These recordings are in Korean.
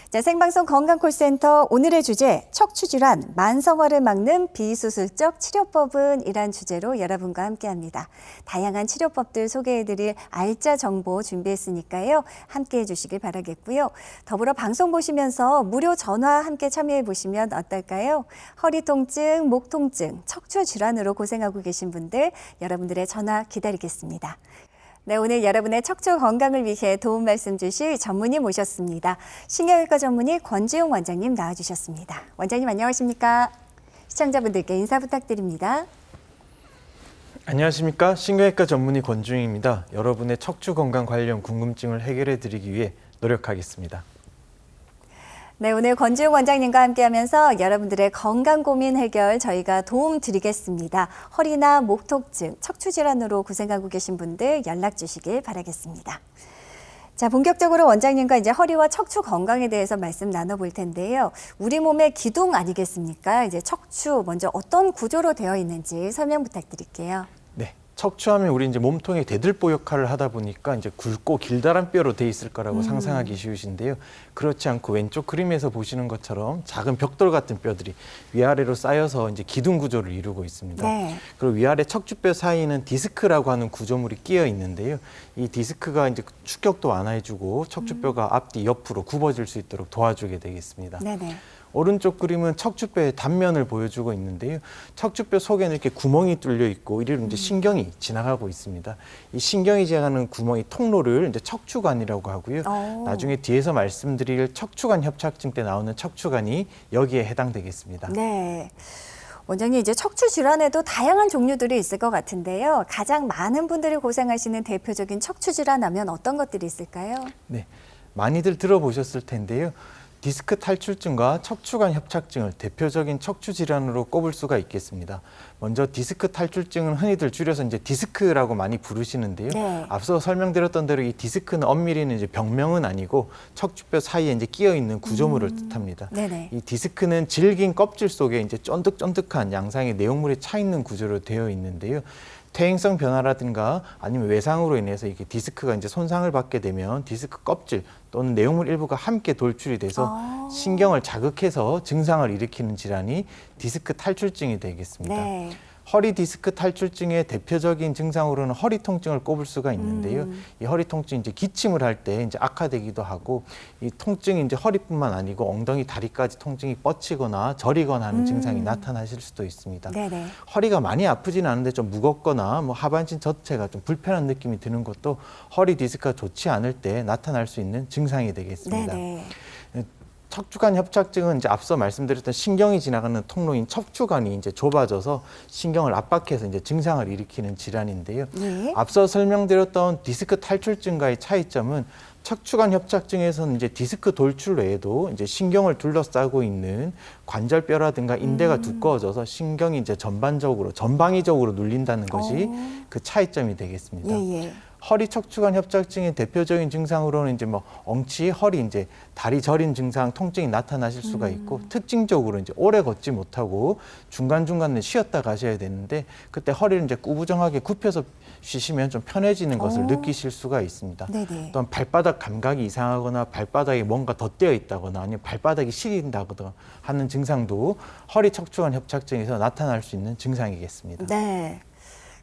자, 생방송 건강콜센터 오늘의 주제 척추질환, 만성화를 막는 비수술적 치료법은 이란 주제로 여러분과 함께합니다. 다양한 치료법들 소개해드릴 알짜 정보 준비했으니까요. 함께해 주시길 바라겠고요. 더불어 방송 보시면서 무료 전화 함께 참여해 보시면 어떨까요? 허리 통증, 목 통증, 척추 질환으로 고생하고 계신 분들 여러분들의 전화 기다리겠습니다. 네, 오늘 여러분의 척추 건강을 위해 도움 말씀 주실 전문의 모셨습니다. 신경외과 전문의 권지용 원장님 나와주셨습니다. 원장님 안녕하십니까? 시청자분들께 인사 부탁드립니다. 안녕하십니까? 신경외과 전문의 권지용입니다. 여러분의 척추 건강 관련 궁금증을 해결해 드리기 위해 노력하겠습니다. 네, 오늘 권지용 원장님과 함께하면서 여러분들의 건강 고민 해결 저희가 도움 드리겠습니다. 허리나 목 통증, 척추 질환으로 고생하고 계신 분들 연락 주시길 바라겠습니다. 자, 본격적으로 원장님과 이제 허리와 척추 건강에 대해서 말씀 나눠볼 텐데요. 우리 몸의 기둥 아니겠습니까? 이제 척추 먼저 어떤 구조로 되어 있는지 설명 부탁드릴게요. 네. 척추하면 우리 이제 몸통의 대들보 역할을 하다 보니까 이제 굵고 길다란 뼈로 돼 있을 거라고 상상하기 쉬우신데요. 그렇지 않고 왼쪽 그림에서 보시는 것처럼 작은 벽돌 같은 뼈들이 위아래로 쌓여서 이제 기둥 구조를 이루고 있습니다. 네. 그리고 위아래 척추뼈 사이에는 디스크라고 하는 구조물이 끼어 있는데요. 이 디스크가 이제 축격도 완화해주고 척추뼈가 앞뒤 옆으로 굽어질 수 있도록 도와주게 되겠습니다. 네네. 오른쪽 그림은 척추뼈의 단면을 보여주고 있는데요. 척추뼈 속에는 이렇게 구멍이 뚫려 있고 이리로 이제 신경이 지나가고 있습니다. 이 신경이 지나가는 구멍이 통로를 이제 척추관이라고 하고요. 나중에 뒤에서 말씀드릴 척추관 협착증 때 나오는 척추관이 여기에 해당되겠습니다. 네. 원장님, 이제 척추 질환에도 다양한 종류들이 있을 것 같은데요. 가장 많은 분들이 고생하시는 대표적인 척추 질환 하면 어떤 것들이 있을까요? 네, 많이들 들어보셨을 텐데요. 디스크 탈출증과 척추관 협착증을 대표적인 척추 질환으로 꼽을 수가 있겠습니다. 먼저 디스크 탈출증은 흔히들 줄여서 이제 디스크라고 많이 부르시는데요. 네. 앞서 설명드렸던 대로 이 디스크는 엄밀히는 이제 병명은 아니고 척추뼈 사이에 이제 끼어 있는 구조물을 뜻합니다. 네네. 이 디스크는 질긴 껍질 속에 이제 쫀득쫀득한 양상의 내용물이 차 있는 구조로 되어 있는데요. 퇴행성 변화라든가 아니면 외상으로 인해서 이게 디스크가 이제 손상을 받게 되면 디스크 껍질 또는 내용물 일부가 함께 돌출이 돼서 신경을 자극해서 증상을 일으키는 질환이 디스크 탈출증이 되겠습니다. 네. 허리 디스크 탈출증의 대표적인 증상으로는 허리 통증을 꼽을 수가 있는데요. 이 허리 통증이 이제 기침을 할 때 이제 악화되기도 하고 이 통증이 이제 허리뿐만 아니고 엉덩이, 다리까지 통증이 뻗치거나 저리거나 하는 증상이 나타나실 수도 있습니다. 네네. 허리가 많이 아프지는 않은데 좀 무겁거나 뭐 하반신 전체가 좀 불편한 느낌이 드는 것도 허리 디스크가 좋지 않을 때 나타날 수 있는 증상이 되겠습니다. 네네. 척추관 협착증은 이제 앞서 말씀드렸던 신경이 지나가는 통로인 척추관이 이제 좁아져서 신경을 압박해서 이제 증상을 일으키는 질환인데요. 네. 앞서 설명드렸던 디스크 탈출증과의 차이점은 척추관 협착증에서는 이제 디스크 돌출 외에도 이제 신경을 둘러싸고 있는 관절뼈라든가 인대가 두꺼워져서 신경이 이제 전방위적으로 눌린다는 것이 그 차이점이 되겠습니다. 예예. 허리 척추관 협착증의 대표적인 증상으로는 이제 뭐 엉치, 허리, 이제 다리 저린 증상, 통증이 나타나실 수가 있고 특징적으로 이제 오래 걷지 못하고 중간중간에 쉬었다 가셔야 되는데 그때 허리를 이제 꾸부정하게 굽혀서 쉬시면 좀 편해지는 것을 느끼실 수가 있습니다. 네네. 또한 발바닥 감각이 이상하거나 발바닥에 뭔가 덧대어 있다거나 아니면 발바닥이 시린다거나 하는 증상도 허리 척추관 협착증에서 나타날 수 있는 증상이겠습니다. 네.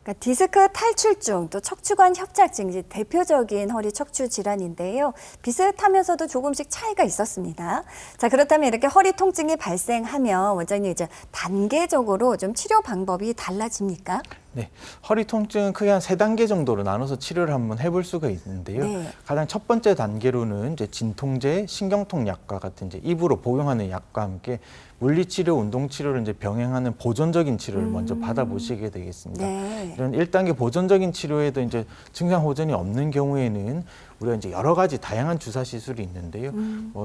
그러니까 디스크 탈출증, 또 척추관 협착증, 이제 대표적인 허리 척추 질환인데요. 비슷하면서도 조금씩 차이가 있었습니다. 자, 그렇다면 이렇게 허리 통증이 발생하면 원장님 이제 단계적으로 좀 치료 방법이 달라집니까? 네, 허리 통증은 크게 한 3단계 정도로 나눠서 치료를 한번 해볼 수가 있는데요. 네. 가장 첫 번째 단계로는 이제 진통제, 신경통 약과 같은 이제 입으로 복용하는 약과 함께 물리치료, 운동치료를 이제 병행하는 보존적인 치료를 먼저 받아보시게 되겠습니다. 네. 이런 1단계 보존적인 치료에도 이제 증상 호전이 없는 경우에는 우리가 이제 여러 가지 다양한 주사 시술이 있는데요.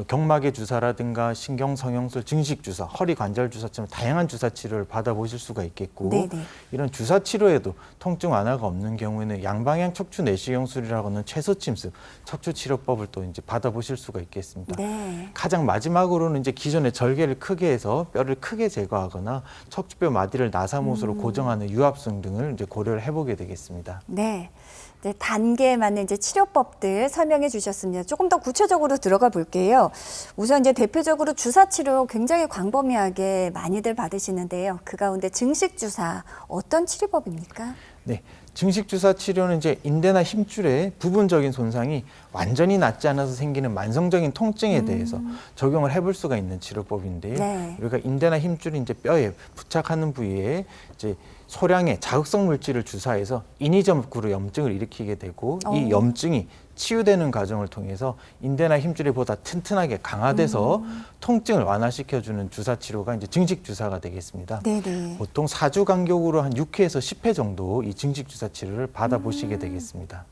경막의 주사라든가 신경 성형술, 증식 주사, 허리 관절 주사처럼 다양한 주사 치료를 받아보실 수가 있겠고, 네네. 이런 주사 치료에도 통증 완화가 없는 경우에는 양방향 척추 내시경술이라고 하는 최소침습 척추 치료법을 또 이제 받아보실 수가 있겠습니다. 네. 가장 마지막으로는 이제 기존의 절개를 크게 해서 뼈를 크게 제거하거나 척추뼈 마디를 나사못으로 고정하는 유압승 등을 이제 고려를 해보게 되겠습니다. 네. 이제 단계에 맞는 이제 치료법들 설명해 주셨습니다. 조금 더 구체적으로 들어가 볼게요. 우선 이제 대표적으로 주사 치료 굉장히 광범위하게 많이들 받으시는데요. 그 가운데 증식 주사 어떤 치료법입니까? 네, 증식 주사 치료는 이제 인대나 힘줄의 부분적인 손상이 완전히 낫지 않아서 생기는 만성적인 통증에 대해서 적용을 해볼 수가 있는 치료법인데요. 네. 우리가 인대나 힘줄이 이제 뼈에 부착하는 부위에 이제 소량의 자극성 물질을 주사해서 인위적으로 염증을 일으키게 되고 이 염증이 치유되는 과정을 통해서 인대나 힘줄이 보다 튼튼하게 강화돼서 통증을 완화시켜주는 주사 치료가 이제 증식 주사가 되겠습니다. 네네. 보통 4주 간격으로 한 6회에서 10회 정도 이 증식 주사 치료를 받아보시게 되겠습니다.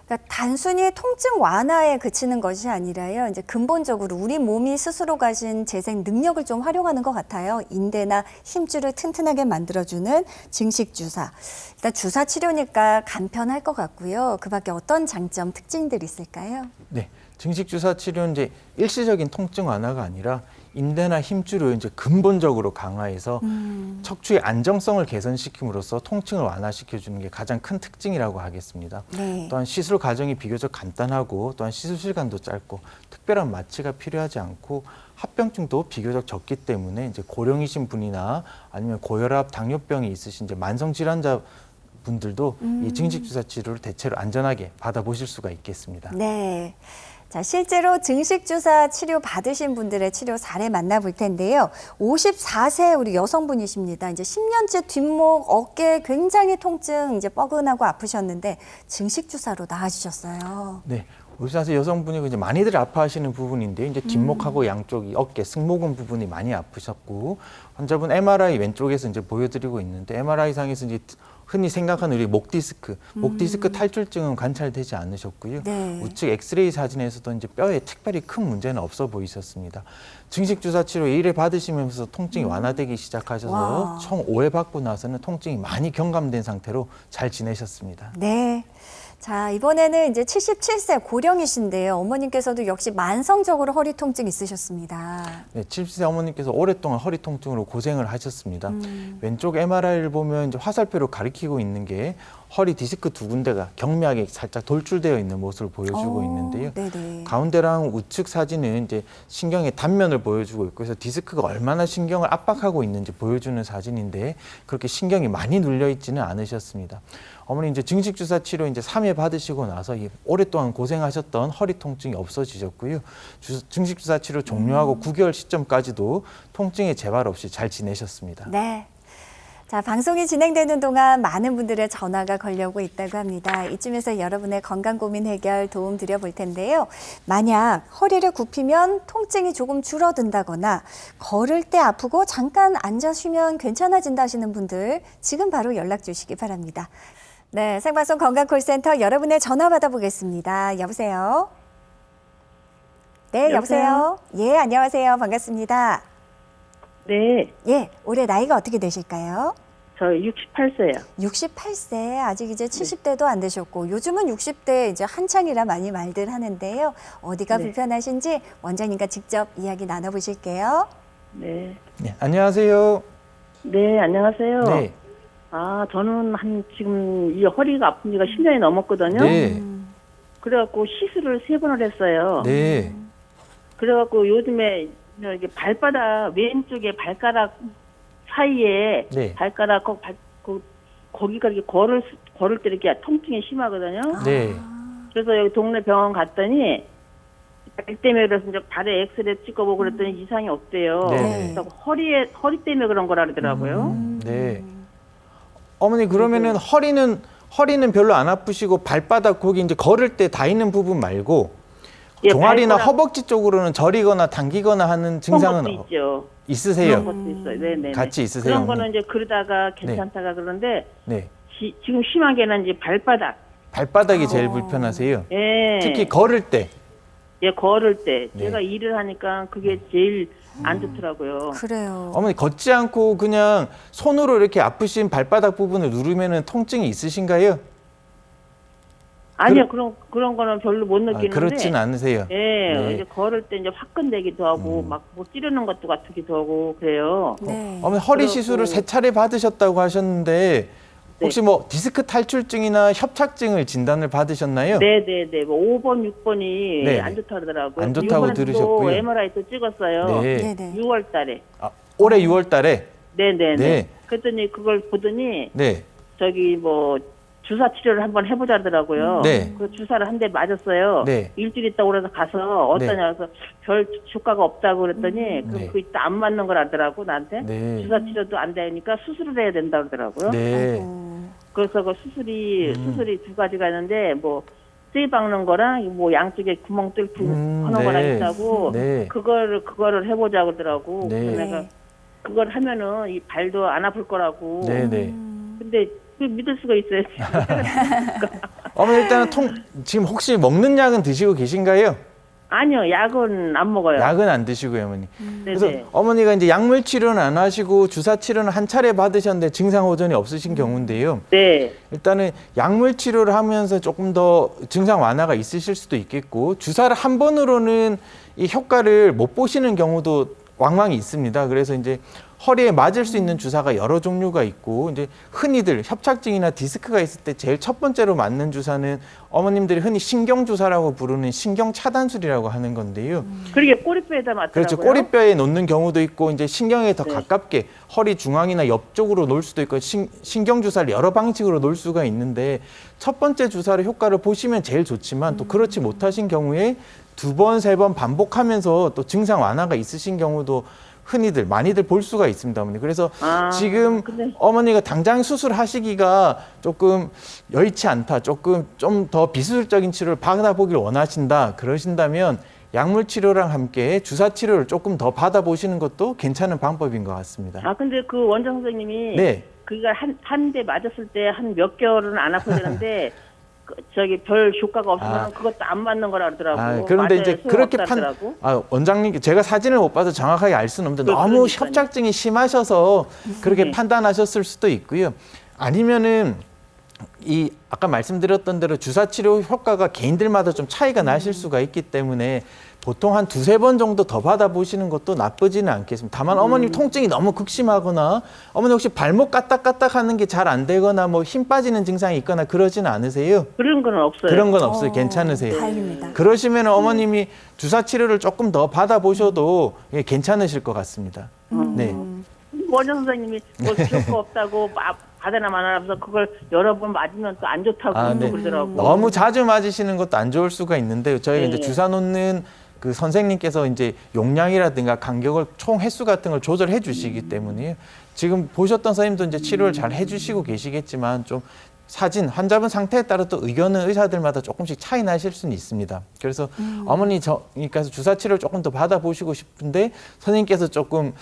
그러니까 단순히 통증 완화에 그치는 것이 아니라요. 이제 근본적으로 우리 몸이 스스로 가진 재생 능력을 좀 활용하는 것 같아요. 인대나 힘줄을 튼튼하게 만들어주는 증식 주사. 일단 주사 치료니까 간편할 것 같고요. 그밖에 어떤 장점, 특징들이 있을까요? 네, 증식 주사 치료는 이제 일시적인 통증 완화가 아니라 인대나 힘줄을 이제 근본적으로 강화해서 척추의 안정성을 개선시킴으로써 통증을 완화시켜 주는 게 가장 큰 특징이라고 하겠습니다. 네. 또한 시술 과정이 비교적 간단하고 또한 시술 시간도 짧고 특별한 마취가 필요하지 않고 합병증도 비교적 적기 때문에 이제 고령이신 분이나 아니면 고혈압, 당뇨병이 있으신 이제 만성 질환자 분들도 이 증식 주사 치료를 대체로 안전하게 받아보실 수가 있겠습니다. 네. 자, 실제로 증식 주사 치료 받으신 분들의 치료 사례 만나볼 텐데요. 54세 우리 여성분이십니다. 이제 10년째 뒷목, 어깨 굉장히 통증 이제 뻐근하고 아프셨는데 증식 주사로 나아지셨어요. 네. 54세 여성분이 이제 많이들 아파하시는 부분인데 이제 뒷목하고 양쪽 이 어깨, 승모근 부분이 많이 아프셨고 환자분 MRI 왼쪽에서 이제 보여드리고 있는데 MRI 상에서 이제 흔히 생각하는 우리 목 디스크 탈출증은 관찰되지 않으셨고요. 네. 우측 엑스레이 사진에서도 이제 뼈에 특별히 큰 문제는 없어 보이셨습니다. 증식 주사 치료 1회 받으시면서 통증이 완화되기 시작하셔서 와. 총 5회 받고 나서는 통증이 많이 경감된 상태로 잘 지내셨습니다. 네. 자, 이번에는 이제 77세 고령이신데요. 어머님께서도 역시 만성적으로 허리 통증 있으셨습니다. 네, 70세 어머님께서 오랫동안 허리 통증으로 고생을 하셨습니다. 왼쪽 MRI를 보면 이제 화살표로 가리키고 있는 게 허리 디스크 두 군데가 경미하게 살짝 돌출되어 있는 모습을 보여주고 있는데요. 네네. 가운데랑 우측 사진은 이제 신경의 단면을 보여주고 있고 그래서 디스크가 얼마나 신경을 압박하고 있는지 보여주는 사진인데 그렇게 신경이 많이 눌려 있지는 않으셨습니다. 어머니 이제 증식 주사 치료 이제 3회 받으시고 나서 오랫동안 고생하셨던 허리 통증이 없어지셨고요. 증식 주사 치료 종료하고 9개월 시점까지도 통증의 재발 없이 잘 지내셨습니다. 네. 자, 방송이 진행되는 동안 많은 분들의 전화가 걸려오고 있다고 합니다. 이쯤에서 여러분의 건강 고민 해결 도움 드려볼 텐데요. 만약 허리를 굽히면 통증이 조금 줄어든다거나 걸을 때 아프고 잠깐 앉아 쉬면 괜찮아진다 하시는 분들 지금 바로 연락 주시기 바랍니다. 네, 생방송 건강콜센터 여러분의 전화 받아보겠습니다. 여보세요? 네, 여보세요? 예, 안녕하세요. 반갑습니다. 네, 예, 올해 나이가 어떻게 되실까요? 저 68세요. 68세, 아직 이제 70대도 안 되셨고, 요즘은 60대 이제 한창이라 많이 말들 하는데요. 어디가 네. 불편하신지 원장님과 직접 이야기 나눠보실게요. 네. 네, 안녕하세요. 네, 안녕하세요. 네, 아, 저는 지금 이 허리가 아픈 지가 10년이 넘었거든요. 네, 그래갖고 시술을 3번을 했어요. 네, 그래갖고 요즘에 이렇게 왼쪽에 발가락 사이에 네. 발가락 거기가 이렇게 걸을 때 이렇게 통증이 심하거든요. 네. 그래서 여기 동네 병원 갔더니 발 때문에 그래서 이제 발에 엑스레이 찍어보고 그랬더니 이상이 없대요. 네. 그래서 허리 때문에 그런 거라 그러더라고요. 네. 어머니 그러면은 허리는 별로 안 아프시고 발바닥 거기 이제 걸을 때 닿이는 부분 말고 예, 종아리나 발가락- 허벅지 쪽으로는 저리거나 당기거나 하는 증상은 그런 것도 있죠. 있으세요? 그런 것도 있어요. 네네. 같이 있으세요? 그런 거는 어머니? 이제 그러다가 괜찮다가 그러는데 네. 지금 심하게는 이제 발바닥. 발바닥이 제일 불편하세요. 예. 특히 걸을 때. 예, 걸을 때 네. 제가 일을 하니까 그게 제일 안 좋더라고요. 그래요. 어머니 걷지 않고 그냥 손으로 이렇게 아프신 발바닥 부분을 누르면은 통증이 있으신가요? 아니요, 그런 거는 별로 못 느끼는데. 그렇진 않으세요. 예, 네. 이제 걸을 때 이제 화끈대기도 하고 막 뭐 찌르는 것도 같기도 하고 그래요. 네. 어머니 허리 그리고- 시술을 3차례 받으셨다고 하셨는데 혹시 뭐 디스크 탈출증이나 협착증을 진단을 받으셨나요? 네네네. 뭐 5번, 6번이 네. 안 좋다 그러더라고요. 안 좋다고 들으셨고요. MRI도 찍었어요. 네. 네네. 6월 달에. 아, 올해 6월 달에? 네네네. 네. 그랬더니 그걸 보더니 네. 저기 뭐 주사 치료를 한번 해보자 하더라고요. 네. 그 주사를 한 대 맞았어요. 네. 일주일 있다 그래서 가서 어떠냐 그래서 별 효과가 없다고 그랬더니 그럼 네. 그 이따 안 맞는 걸 하더라고 나한테. 네. 주사 치료도 안 되니까 수술을 해야 된다 그러더라고요. 네. 그래서 그 수술이 두 가지가 있는데 뭐 쇠 박는 거랑 뭐 양쪽에 구멍 뚫고 하는 거랑 네. 있다고 네. 그거를 해보자 그러더라고. 네. 그래서 내가 그걸 하면은 이 발도 안 아플 거라고. 네, 네. 근데 그 믿을 수가 있어요. 어머니 일단은 지금 혹시 먹는 약은 드시고 계신가요? 아니요, 약은 안 먹어요. 약은 안 드시고요, 어머니. 그래서 네네. 어머니가 이제 약물 치료는 안 하시고 주사 치료는 한 차례 받으셨는데 증상 호전이 없으신 경우인데요. 네. 일단은 약물 치료를 하면서 조금 더 증상 완화가 있으실 수도 있겠고 주사를 한 번으로는 이 효과를 못 보시는 경우도 왕왕 있습니다. 그래서 이제 허리에 맞을 수 있는 주사가 여러 종류가 있고 이제 흔히들 협착증이나 디스크가 있을 때 제일 첫 번째로 맞는 주사는 어머님들이 흔히 신경 주사라고 부르는 신경 차단술이라고 하는 건데요. 그러게 꼬리뼈에다 맞더라고요. 그렇죠. 꼬리뼈에 놓는 경우도 있고 이제 신경에 더 네. 가깝게 허리 중앙이나 옆쪽으로 놓을 수도 있고 신경 주사를 여러 방식으로 놓을 수가 있는데 첫 번째 주사를 효과를 보시면 제일 좋지만 또 그렇지 못하신 경우에 두 번, 세 번 반복하면서 또 증상 완화가 있으신 경우도 흔히들 많이들 볼 수가 있습니다, 어머니. 그래서 지금 근데- 어머니가 당장 수술하시기가 조금 여의치 않다, 조금 좀 더 비수술적인 치료를 받아보길 원하신다 그러신다면 약물 치료랑 함께 주사 치료를 조금 더 받아보시는 것도 괜찮은 방법인 것 같습니다. 아, 근데 그 원장 선생님이 네. 그가 한 대 맞았을 때 한 몇 개월은 안 아파야 되는데 저기 별 효과가 없으면 아. 그것도 안 맞는 거라 그러더라고. 그런데 맞아야 이제 소용없다 그렇게 하더라고. 원장님, 제가 사진을 못 봐서 정확하게 알 수는 없는데 너무 그러니까요. 협착증이 심하셔서 그렇게 네. 판단하셨을 수도 있고요. 아니면은 아까 말씀드렸던 대로 주사 치료 효과가 개인들마다 좀 차이가 나실 수가 있기 때문에 보통 한 두세 번 정도 더 받아보시는 것도 나쁘지는 않겠습니다. 다만 어머님 통증이 너무 극심하거나 어머니 혹시 발목 까딱까딱 하는 게 잘 안 되거나 뭐 힘 빠지는 증상이 있거나 그러지는 않으세요? 그런 건 없어요. 그런 건 없어요. 괜찮으세요? 다행입니다. 그러시면 어머님이 주사 치료를 조금 더 받아보셔도 괜찮으실 것 같습니다. 네. 원장 선생님이 뭐 효과 없다고 받아나 마나면서 그걸 여러 번 맞으면 또 안 좋다고 네. 그러더라고. 너무 자주 맞으시는 것도 안 좋을 수가 있는데요. 저희가 네. 이제 주사 놓는 그 선생님께서 이제 용량이라든가 간격을 총 횟수 같은 걸 조절해 주시기 때문에 지금 보셨던 선생님도 이제 치료를 잘 해주시고 계시겠지만 좀 환자분 상태에 따라 또 의견은 의사들마다 조금씩 차이 나실 수는 있습니다. 그래서 어머니께서 주사 치료를 조금 더 받아보시고 싶은데 선생님께서 조금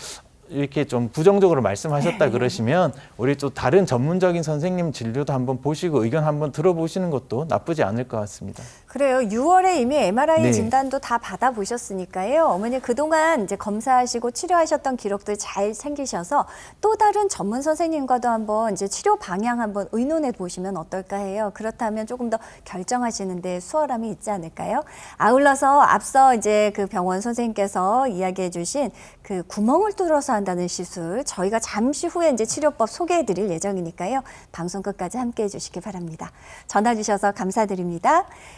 이렇게 좀 부정적으로 말씀하셨다 그러시면 우리 또 다른 전문적인 선생님 진료도 한번 보시고 의견 한번 들어보시는 것도 나쁘지 않을 것 같습니다. 그래요. 6월에 이미 MRI 네. 진단도 다 받아보셨으니까요. 어머니 그동안 이제 검사하시고 치료하셨던 기록들 잘 챙기셔서 또 다른 전문 선생님과도 한번 이제 치료 방향 한번 의논해 보시면 어떨까 해요. 그렇다면 조금 더 결정하시는데 수월함이 있지 않을까요? 아울러서 앞서 이제 그 병원 선생님께서 이야기해 주신 그 구멍을 뚫어서 한다는 시술 저희가 잠시 후에 이제 치료법 소개해 드릴 예정이니까요. 방송 끝까지 함께 해 주시기 바랍니다. 전화 주셔서 감사드립니다.